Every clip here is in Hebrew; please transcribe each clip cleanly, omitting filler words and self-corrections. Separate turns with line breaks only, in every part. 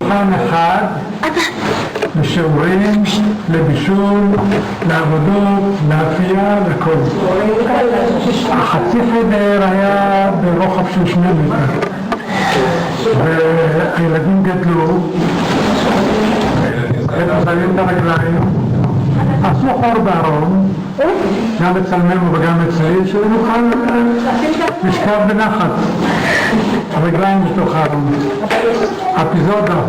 שולחן אחד לשיעורים, לבישול, לעבודות, לאפייה, לכל. החצי חדר היה ברוחב של 2 מטר. והילדים גדלו, ונזלים את הרגליים, עשו חור בארון, גם אצלנו וגם אצלי, שנוכל לשכב בנחת. הרגליים בתוך הארון. אפיזודה.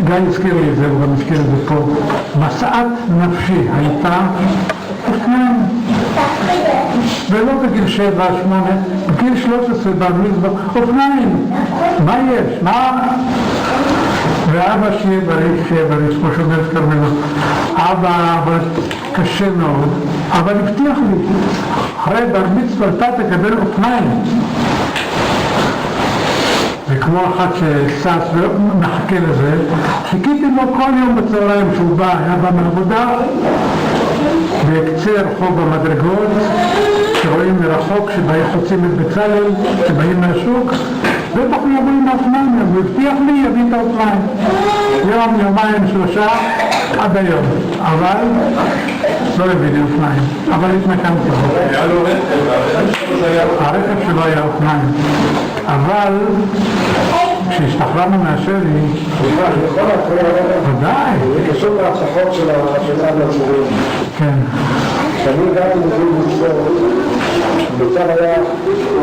גיא הזכיר לי את זה, הוא גם הזכיר את זה פה. מסעת נפשי הייתה אופניים. ולא בגיל 7, 8, בגיל 13 במזבח, אופניים. מה יש? מה? ואבא שיהיה בריא, כמו שאומרת כרמלה. אבא קשה מאוד, אבל הבטיח לי, אחרי בר מצווה אתה תקבל אופניים. וכמו אחת שסס ומחכה לזה, חיכיתי לו כל יום בצהריים שהוא בא, היה בא מעבודה, בקצה רחוב המדרגות, שרואים מרחוק שבאים חוצים את בצלאל, שבאים מהשוק, בטח יבוא עם האופניים, הוא הבטיח לי, יביא את האופניים. יום, יומיים, 3, עד היום. אבל לא הביא לי אופניים, אבל התנקמתי בו.
היה לו רכב,
הרכב שלו היה אופניים. אבל כשהשתחררנו מהשבי, ודאי.
זה קשור להצלחות של אבא הצורים.
כן.
כשאני הגעתי לגיל מצוות, בצד היה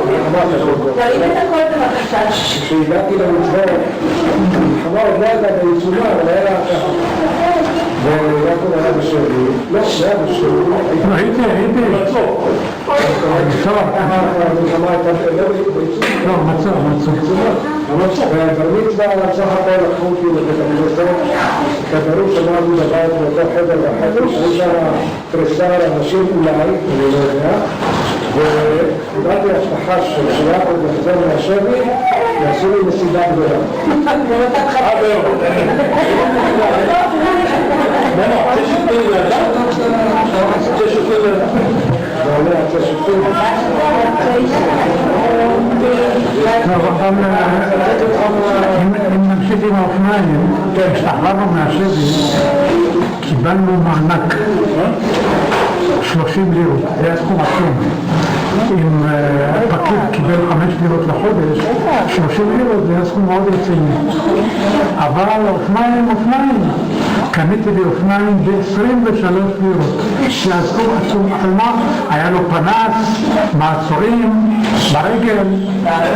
מלחמה כזאת.
תרים את הכל בבקשה.
כשהגעתי למצוות, המלחמה עוד לא הייתה בעיצומה, אבל היה ככה. ויעקב היה בשבי, לא, זה היה בשבי.
הייתי. מצור.
המלחמה הייתה בעיצומה.
לא, מצור.
ובר מצווה סך הכל לקחו אותי לבית הכנסת, כתרו שמענו בבית באותו חדר ואחר שהייתה תריסה לאנשים אולי, אני לא יודע, וקיבלתי הבטחה של יעקב לחזור מהשבי, יעשו לי מסיבה גדולה.
עד היום. זה שופטים לאדם? זה שופטים לאדם.
ועולה עצה שופטים.
אם נמשיך עם האופניים, כשהשתחררנו מהשבי, קיבלנו מענק 30 לירות, זה היה סכום עצום. אם הפקיד קיבל 5 לירות לחודש, 30 לירות זה היה סכום מאוד רציני. אבל אופניים, קניתי לי אופניים ב-23 לירות, שהסכום עצום. אבל מה? היה לו פנס, מעצורים, ברגל,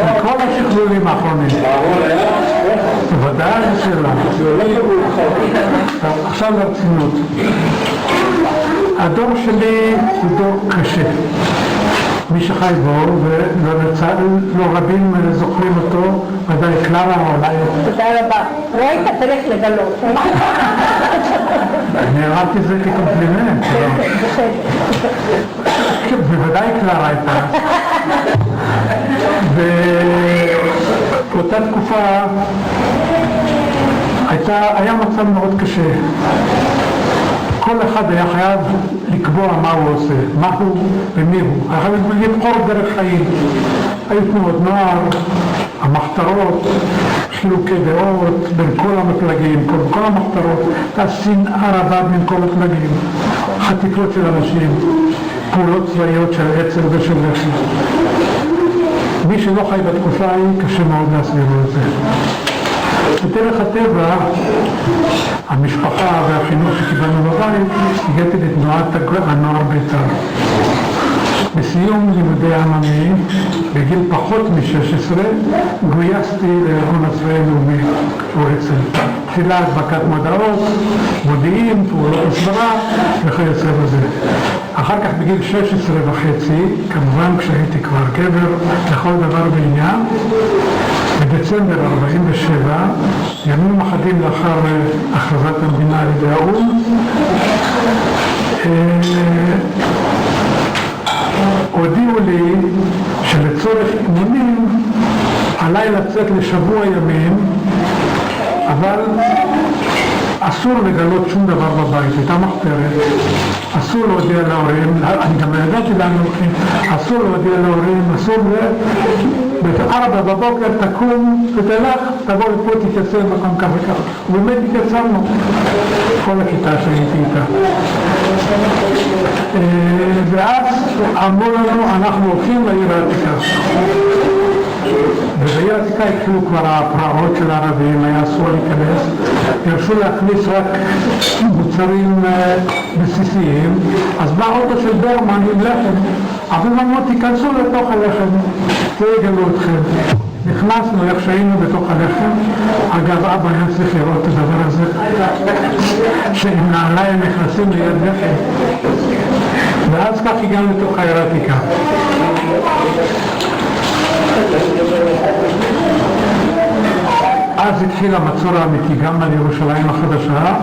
מכל השכלולים האחרונים. בוודאי שאלה. עכשיו לרצינות. הדור שלי הוא דור קשה. מי שחי בו, ולא רבים זוכרים אותו, ודאי קלרה אולי.
תודה רבה. ראית, תלך לגלות.
אני הראתי זה כקומפלימנט. בוודאי קלרה הייתה. באותה תקופה היה מצב מאוד קשה. כל אחד היה חייב לקבוע מה הוא עושה, מה הוא ומי הוא. היה חייב לבחור דרך חיים. היו תנועות נוער, המחתרות, חילוקי דעות בין כל המפלגים, כל המחתרות, השנאה רבה בין כל הפלגים, חטיפות של אנשים, פעולות צבאיות של עצר ושל לחם. מי שלא חי בתקופה היא קשה מאוד להסביר את זה. בדרך הטבע, המשפחה והחינוך שקיבלנו בבית, הגעתי לתנועת הנוער בית"ר. בסיום לימודי העממי, בגיל פחות מ-16, גויסתי לארגון הצבאי הלאומי אצ"ל. תחילה הדבקת מודעות, מודיעין, פעולות הסברה וכיוצא בזה. אחר כך בגיל 16.5, כמובן כשהייתי כבר גבר לכל דבר בעניין, בדצמבר 47, ימים אחדים לאחר הכרזת המדינה על ידי האו"ם, הודיעו לי שלצורך אימונים עליי לצאת לשבוע ימים, אבל אסור לגלות שום דבר בבית, הייתה מחתרת, אסור להודיע להורים, אני גם ידעתי לאן הולכים, אסור להודיע להורים, אסור ב-4 בבוקר תקום ותלך, תבוא לפה תתייצב במקום כך וכך, ובאמת התייצבנו, כל הכיתה שהייתי איתה. ואז אמרו לנו, אנחנו הולכים לעיר העתיקה. ובעיר העתיקה התחילו כבר הפרעות של הערבים, היה אסור להיכנס, הרשו להכניס רק מוצרים בסיסיים, אז בא אוטו של ברמן עם לחם, אבל אמרו תיכנסו לתוך הלחם, לא יגלו אתכם. נכנסנו איך שהיינו בתוך הלחם, אגב אבא היה צריך לראות את הדבר הזה, שעם נעליים נכנסים ליד לחם, ואז כך הגענו לתוך העיר העתיקה. אז התחיל המצור האמיתי גם על ירושלים החדשה,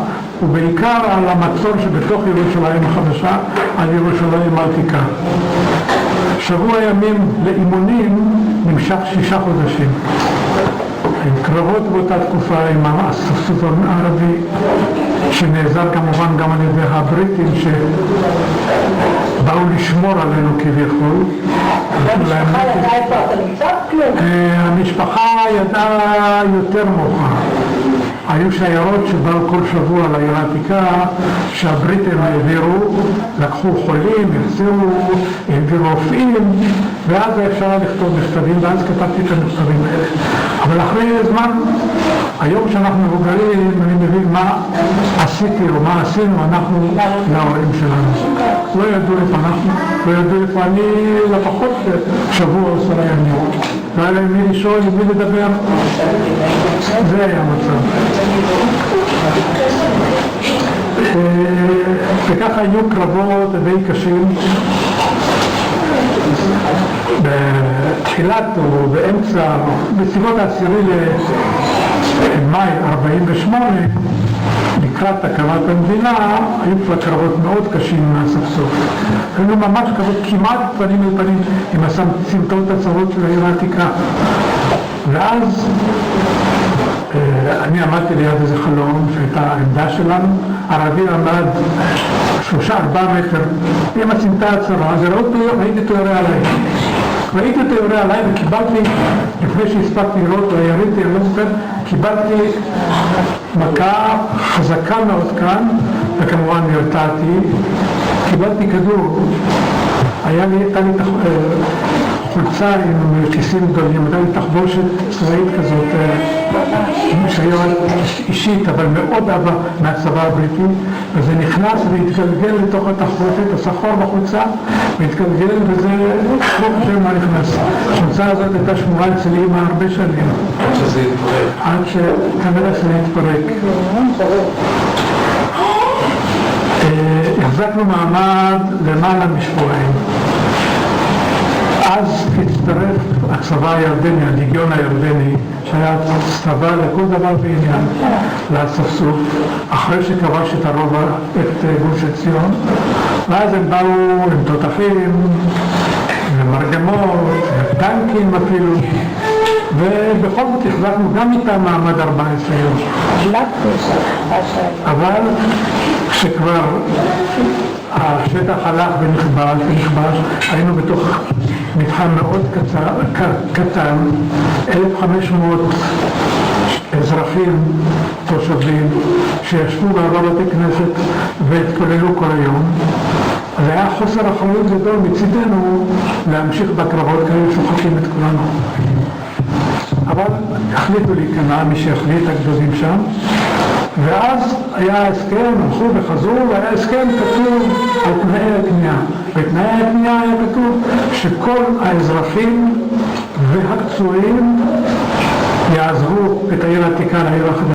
ובעיקר על המצור שבתוך ירושלים החדשה, על ירושלים העתיקה. שבוע ימים לאימונים נמשך 6 חודשים. עם קרבות באותה תקופה עם הספסוף הערבי, שנעזר כמובן גם על ידי הבריטים שבאו לשמור עלינו כביכול.
המשפחה ידעה איפה אתה נמצא?
המשפחה ידעה יותר מאוחר. היו שיירות שבאו כל שבוע לעיר העתיקה, שהבריטים העבירו, לקחו חולים, החזירו, העבירו רופאים, ואז אפשר לכתוב מכתבים, ואז כתבתי את המכתבים האלה. אבל אחרי זמן, היום שאנחנו מבוגרים, אני מבין מה עשיתי או מה עשינו אנחנו להורים שלנו. לא ידעו איפה אנחנו, לא ידעו איפה אני לפחות שבוע או 10 ימים. לא היה להם מי לשאול, מי לדבר. זה היה המצב. וככה היו קרבות די קשים. בתחילת או באמצע, בסביבות 10 למאי 48, לקראת הקמת המדינה, היו כבר קרבות מאוד קשים מהספסוף. היו ממש קרבות כמעט פנים אל פנים עם הסמטאות הצרות של העיר העתיקה. ואז אני עמדתי ליד איזה חלום שהייתה העמדה שלנו, ערבי עמד 3-4 מטר עם הסמטה הצרה, ראיתי אותו יורה עליי. ראיתי אותו יורה עליי וקיבלתי, לפני שהספקתי לראות, יריתי, אני לא זוכר, קיבלתי מכה חזקה מאוד כאן, וכמובן נרתעתי, קיבלתי כדור, הייתה לי חולצה עם כיסים גדולים, הייתה לי תחבושת צבאית כזאת, שהייתה אישית, אבל מאוד אהבה מהצבא הבריטי, וזה נכנס והתגלגל לתוך התחבושת, השחור בחולצה, והתגלגל וזה לא חושב מה נכנס. החולצה הזאת הייתה שמורה אצלי עם הרבה שנים.
שזה יתפרק.
עד שכנראה שזה יתפרק. החזקנו מעמד למעלה משבועיים. אז הצטרף הצבא הירדני, הליגיון הירדני, שהיה צבא לכל דבר בעניין, לספסוף, אחרי שכבש את הרובע, את גוש עציון, ואז הם באו עם תותחים, ומרגמות, וטנקים אפילו, ובכל זאת החזקנו גם איתם מעמד 14 יום. אבל כשכבר השטח הלך ונכבש, היינו בתוך מתחם מאוד קטן, 1,500 אזרחים תושבים שישבו בהרבה בתי כנסת והתפללו כל היום. אז היה חוסר אחריות גדול מצידנו להמשיך בקרבות כאלה שוחקים את כולנו. אבל החליטו להיכנע, מי שהחליט הגדולים שם, ואז היה הסכם, הלכו וחזרו, והיה הסכם כתוב על תנאי הכניעה. בתנאי הכניעה היה כתוב שכל האזרחים והפצועים יעזבו את העיר העתיקה לעיר החדשה.